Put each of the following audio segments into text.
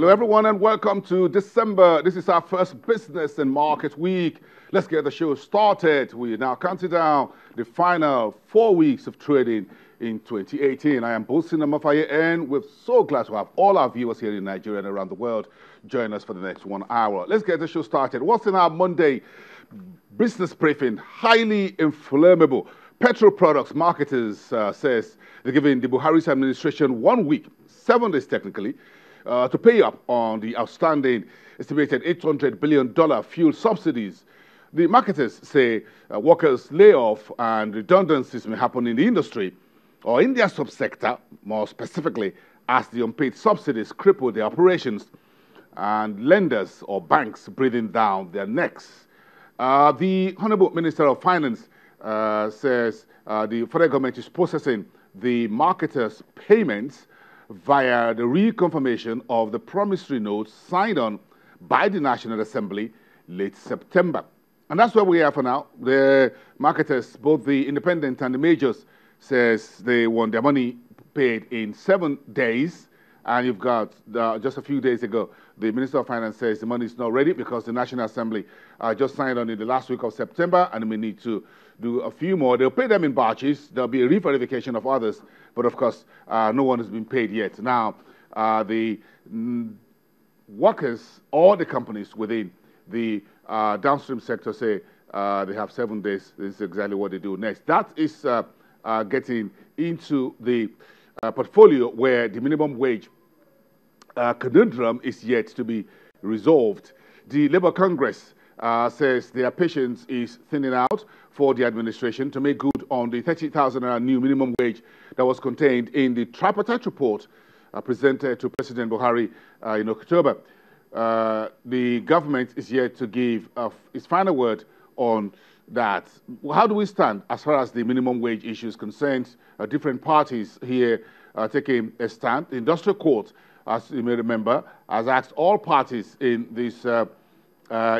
Hello, everyone, and welcome to December. This is our first business and market week. Let's get the show started. We are now counting down the final 4 weeks of trading in 2018. I am Bosin Amafaye, and we're so glad to have all our viewers here in Nigeria and around the world join us for the next 1 hour. Let's get the show started. What's in our Monday business briefing? Highly inflammable. Petro Products Marketers says they're giving the Buhari's administration 1 week, 7 days technically, to pay up on the outstanding estimated $800 billion fuel subsidies. The marketers say workers' layoff and redundancies may happen in the industry or in their subsector, more specifically, as the unpaid subsidies cripple their operations and lenders or banks breathing down their necks. The Honorable Minister of Finance says the federal government is processing the marketers' payments via the reconfirmation of the promissory notes signed on by the National Assembly late September. And that's where we are for now. The marketers, both the independent and the majors, says they want their money paid in 7 days. And you've got, just a few days ago, the Minister of Finance says the money is not ready because the National Assembly just signed on in the last week of September, and we need to do a few more. They'll pay them in batches. There'll be a re-verification of others, but of course, no one has been paid yet. Now, the workers, all the companies within the downstream sector say they have 7 days. This is exactly what they do next. That is getting into the portfolio where the minimum wage conundrum is yet to be resolved. The Labour Congress says their patience is thinning out for the administration to make good on the 30,000 new minimum wage that was contained in the tripartite report presented to President Buhari in October. The government is yet to give its final word on that. How do we stand as far as the minimum wage issue is concerned? Different parties here taking a stand. The Industrial Court, as you may remember, has asked all parties in this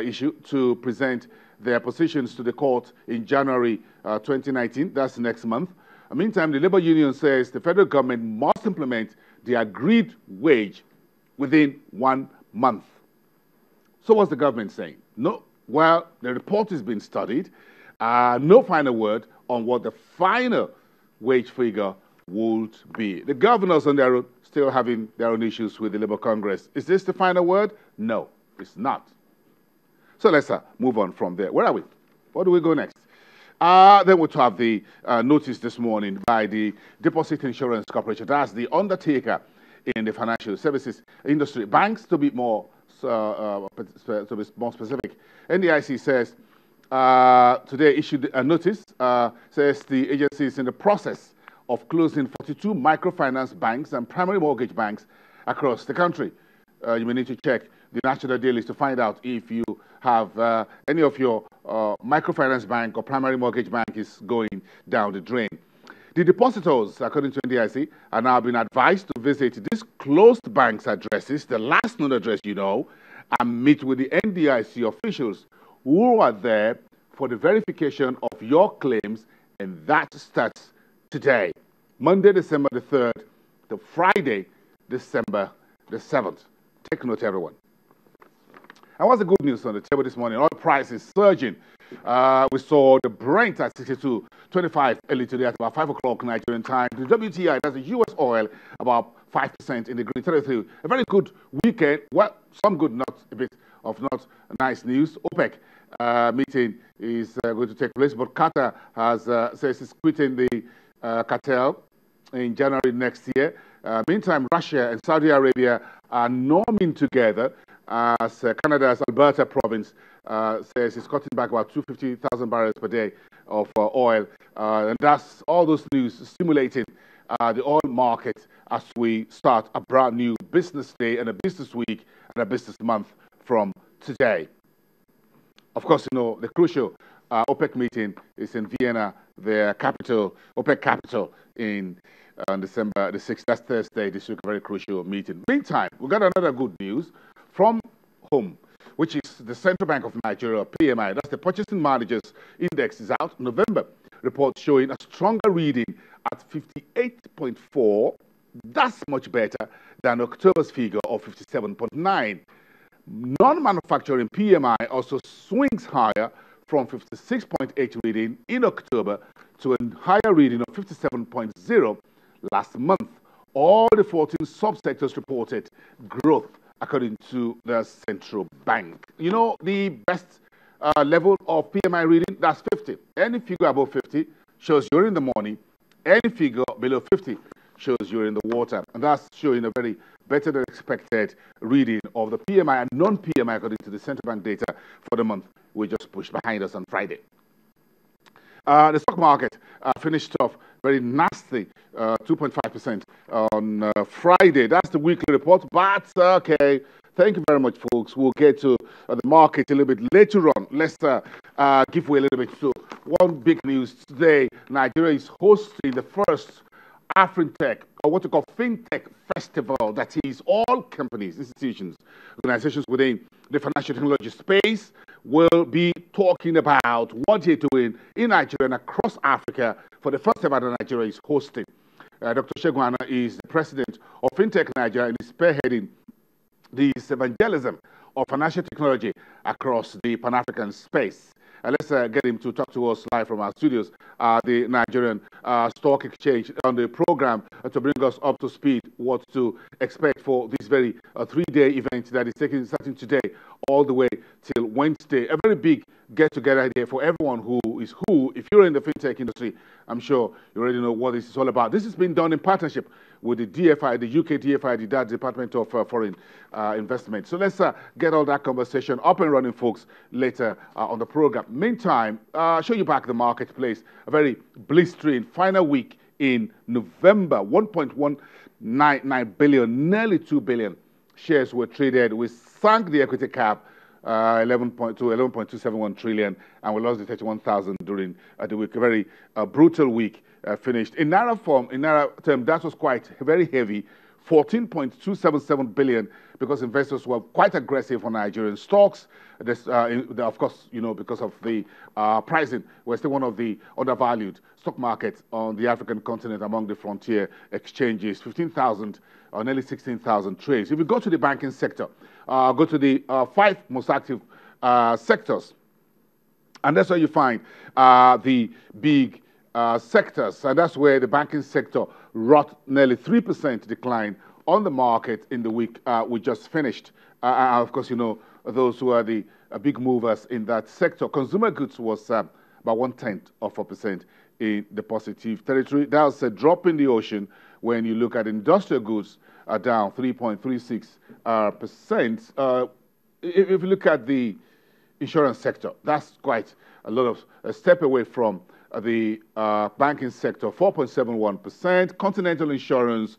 issue to present their positions to the court in January 2019. That's next month. Meantime, the Labour Union says the federal government must implement the agreed wage within 1 month. So what's the government saying? No. Well, the report is being studied. No final word on what the final wage figure would be. The governors on their own still having their own issues with the Labour Congress. Is this the final word? No, it's not. So let's move on from there. Where are we? Where do we go next? Then we'll have the notice this morning by the Deposit Insurance Corporation. That's the undertaker in the financial services industry. Banks, to be more specific, NDIC says today issued a notice, says the agency is in the process of closing 42 microfinance banks and primary mortgage banks across the country. You may need to check the national dailies to find out if you have any of your microfinance bank or primary mortgage bank is going down the drain. The depositors, according to NDIC, are now being advised to visit these closed banks' addresses, the last known address you know, and meet with the NDIC officials who are there for the verification of your claims, and that starts today, Monday, December the 3rd, to Friday, December the 7th. Take note, everyone. And what's the good news on the table this morning? Oil prices surging. We saw the Brent at 62.25 early today at about 5 o'clock Nigerian time. The WTI, that's the U.S. oil, about 5% in the green territory. A very good weekend. Well, some good, not a bit of not nice news. OPEC meeting is going to take place, but Qatar has says it's quitting the cartel in January next year. Meantime, Russia and Saudi Arabia are norming together as Canada's Alberta province says it's cutting back about 250,000 barrels per day of oil. And that's all those news stimulating the oil market as we start a brand new business day and a business week and a business month from today. Of course, you know, the crucial OPEC meeting is in Vienna, their capital, OPEC capital, on December the 6th. That's Thursday. This week, a very crucial meeting. Meantime, we got another good news from home, which is the Central Bank of Nigeria, PMI. That's the Purchasing Managers Index is out. November report showing a stronger reading at 58.4. That's much better than October's figure of 57.9. Non-manufacturing PMI also swings higher from 56.8 reading in October to a higher reading of 57.0 last month. All the 14 subsectors reported growth according to the central bank. You know, the best level of PMI reading, that's 50. Any figure above 50 shows you're in the morning. Any figure below 50 shows you're in the water. And that's showing a very better than expected reading of the PMI and non-PMI according to the central bank data for the month we just pushed behind us on Friday. The stock market finished off very nasty, 2.5% on Friday. That's the weekly report, but okay. Thank you very much, folks. We'll get to the market a little bit later on. Let's give way a little bit to one big news today. Nigeria is hosting the first AfrinTech, or what we call FinTech Festival. That is, all companies, institutions, organizations within the financial technology space will be talking about what they're doing in Nigeria and across Africa for the first time that Nigeria is hosting. Dr. Segun Ana is the president of FinTech Nigeria and is spearheading this evangelism of financial technology across the Pan-African space. Let's get him to talk to us live from our studios, the Nigerian Stock Exchange, on the program to bring us up to speed what to expect for this very three-day event that is starting today all the way till Wednesday. A very big get-together here for everyone who is who. If you're in the fintech industry, I'm sure you already know what this is all about. This has been done in partnership with the DFI, the UK DFI, the Department of Foreign Investment. So let's get all that conversation up and running, folks, later on the program. Meantime, show you back the marketplace. A very blistering final week in November. 1.199 billion, nearly 2 billion shares were traded. We sank the equity cap 11.271 trillion, and we lost the 31,000 during the week. A very brutal week finished. In Naira form, in Naira term, that was quite very heavy, 14.277 billion, because investors were quite aggressive on Nigerian stocks. This, of course, you know, because of the pricing, we're still one of the undervalued stock markets on the African continent among the frontier exchanges. 15,000 or nearly 16,000 trades. If you go to the banking sector, go to the 5 most active sectors, and that's where you find the big sectors, and that's where the banking sector wrought nearly 3% decline on the market in the week we just finished. Of course, you know, those who are the big movers in that sector. Consumer goods was about 0.1% in the positive territory. That was a drop in the ocean. When you look at industrial goods, down 3.36%. If you look at the insurance sector, that's quite a lot of a step away from the banking sector, 4.71%. Continental Insurance,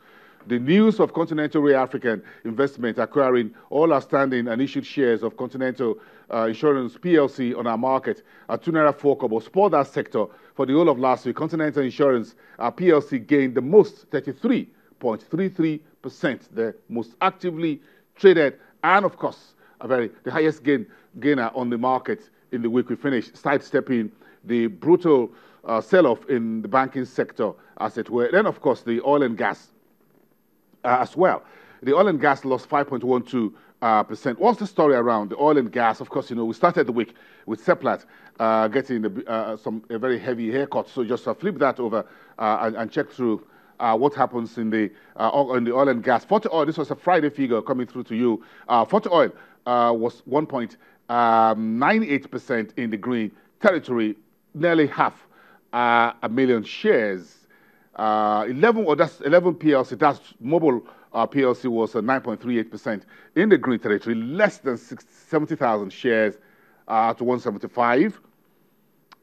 the news of Continental Ray African Investment acquiring all outstanding and issued shares of Continental Insurance PLC on our market at 2 Naira 4 kobo spoiled that sector for the whole of last week. Continental Insurance PLC gained the most, 33.33%, the most actively traded, and of course, the highest gainer on the market in the week we finished, sidestepping the brutal sell-off in the banking sector, as it were. Then, of course, the oil and gas as well. The oil and gas lost 5.12%. What's the story around the oil and gas? Of course, you know, we started the week with Seplat getting a very heavy haircut. So just flip that over and check through what happens in the oil and gas. Forte oil, this was a Friday figure coming through to you. Forte oil was 1.98% in the green territory, nearly half a million shares. 11 PLC, that's Mobile PLC, was 9.38% in the green territory, less than 70,000 shares to 175.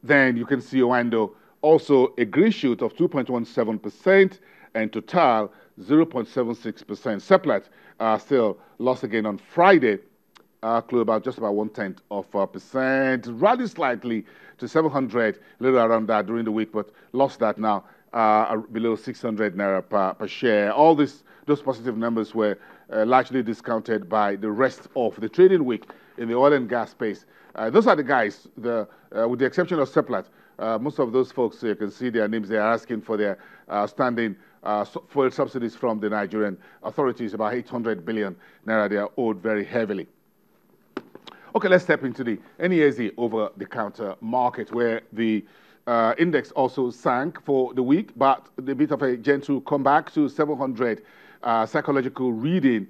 Then you can see Owando, also a green shoot of 2.17%, and Total 0.76%. Seplat still lost again on Friday, close about just about 0.1%. Rallied slightly to 700, a little around that during the week, but lost that now below 600 naira per share. All those positive numbers were largely discounted by the rest of the trading week in the oil and gas space. Those are the guys, with the exception of Seplat, Most of those folks, you can see their names. They are asking for their standing fuel subsidies from the Nigerian authorities, about 800 billion naira. They are owed very heavily. Okay, let's step into the NESE over-the-counter market, where the index also sank for the week, but a bit of a gentle comeback to 700 psychological reading,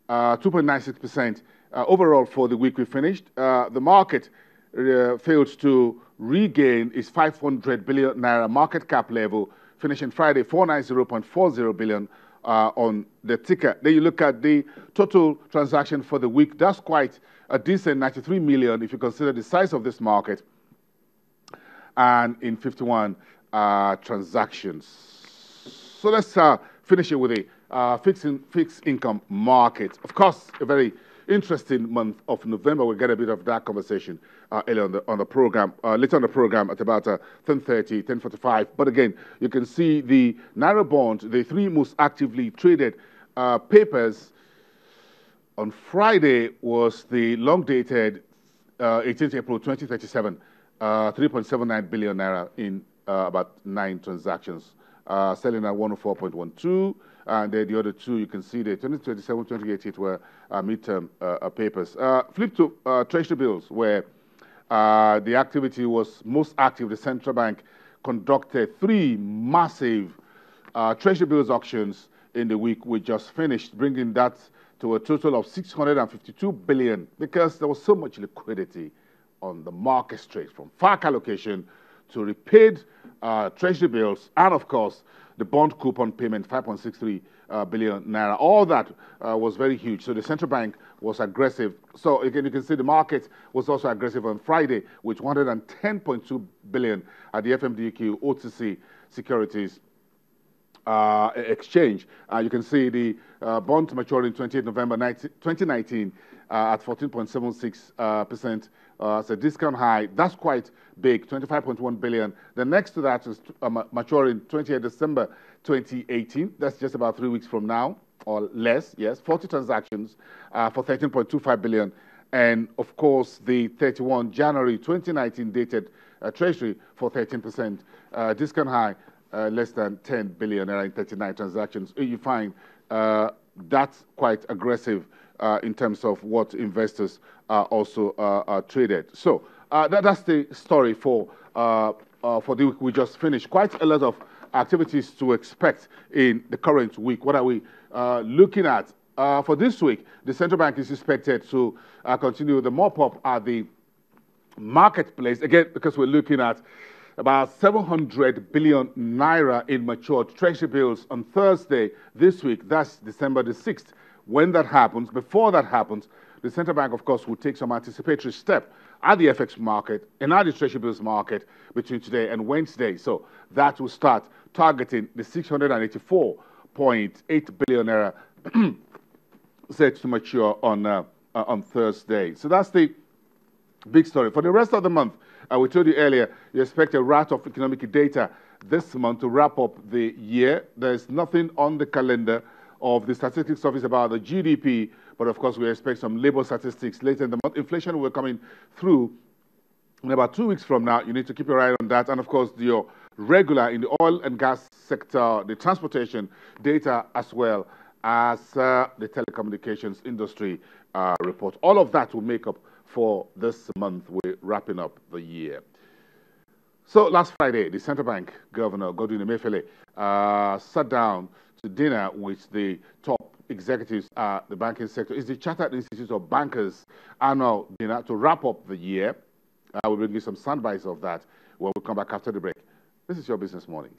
2.96% overall for the week we finished. The market failed to regain its 500 billion naira market cap level, finishing Friday 490.40 billion on the ticker. Then you look at the total transaction for the week. That's quite a decent 93 million if you consider the size of this market, and in 51 transactions. So let's finish it with a fixed income market. Of course, a very interesting month of November. We'll get a bit of that conversation earlier on the program, later on the program at about 10:30, 10:45. But again, you can see the Naira bond, the three most actively traded papers on Friday was the long-dated 18th April 2037, 3.79 billion naira in about 9 transactions, selling at 104.12. And the other two, you can see the 2027, 2028 were midterm papers. Flip to Treasury bills, where the activity was most active. The central bank conducted 3 massive Treasury bills auctions in the week we just finished, bringing that to a total of 652 billion, because there was so much liquidity on the market straight, from FARC allocation to repaid Treasury bills, and of course the bond coupon payment, 5.63 billion naira. All that was very huge. So the central bank was aggressive. So again, you can see the market was also aggressive on Friday with 110.2 billion at the FMDQ OTC securities exchange. You can see the bond maturing 28 November 2019 at 14.76%. It's a discount high. That's quite big, 25.1 billion. The next to that is maturing 28 December 2018. That's just about 3 weeks from now, or less, yes. 40 transactions for 13.25 billion. And of course, the 31 January 2019 dated Treasury for 13%, discount high, less than 10 billion in 39 transactions. You find that's quite aggressive in terms of what investors also traded. So that's the story for the week we just finished. Quite a lot of activities to expect in the current week. What are we looking at? For this week, the central bank is expected to continue the mop-up at the marketplace, again, because we're looking at about 700 billion naira in matured Treasury bills on Thursday this week. That's December the 6th. When that happens, before that happens, the central bank, of course, will take some anticipatory step at the FX market and at the Treasury bills market between today and Wednesday. So that will start targeting the 684.8 billion naira set to mature on Thursday. So that's the big story. For the rest of the month, we told you earlier, you expect a raft of economic data this month to wrap up the year. There's nothing on the calendar of the statistics office about the GDP, but of course we expect some labor statistics later in the month. Inflation will be coming through in about 2 weeks from now. You need to keep your eye on that. And of course, your regular in the oil and gas sector, the transportation data, as well as the telecommunications industry report. All of that will make up for this month. We're wrapping up the year. So last Friday, the central bank governor, Godwin Emefiele, sat down to dinner with the top executives at the banking sector. It's the Chartered Institute of Bankers annual dinner to wrap up the year. We'll bring you some sound bites of that when we come back after the break. This is Your Business Morning.